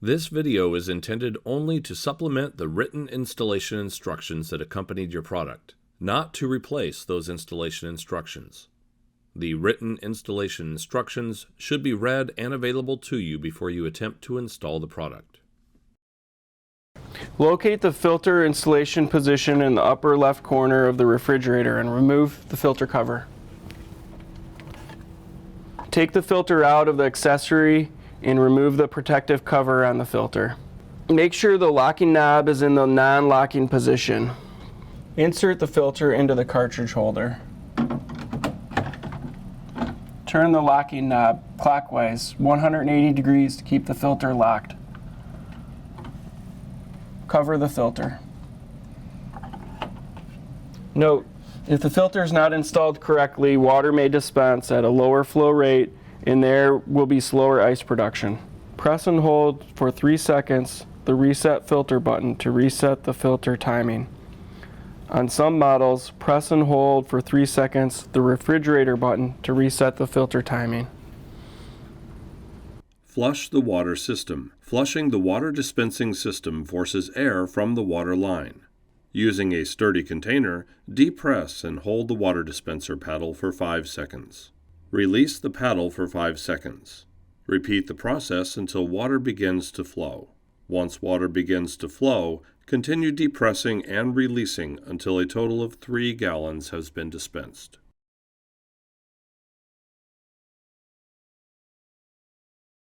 This video is intended only to supplement the written installation instructions that accompanied your product, not to replace those installation instructions. The written installation instructions should be read and available to you before you attempt to install the product. Locate the filter installation position in the upper left corner of the refrigerator and remove the filter cover. Take the filter out of the accessory and remove the protective cover on the filter. Make sure the locking knob is in the non-locking position. Insert the filter into the cartridge holder. Turn the locking knob clockwise 180 degrees to keep the filter locked. Cover the filter. Note, if the filter is not installed correctly, water may dispense at a lower flow rate and there will be slower ice production. Press and hold for 3 seconds the reset filter button to reset the filter timing. On some models, press and hold for 3 seconds the refrigerator button to reset the filter timing. Flush the water system. Flushing the water dispensing system forces air from the water line. Using a sturdy container, depress and hold the water dispenser paddle for 5 seconds. Release the paddle for 5 seconds. Repeat the process until water begins to flow. Once water begins to flow, continue depressing and releasing until a total of 3 gallons has been dispensed.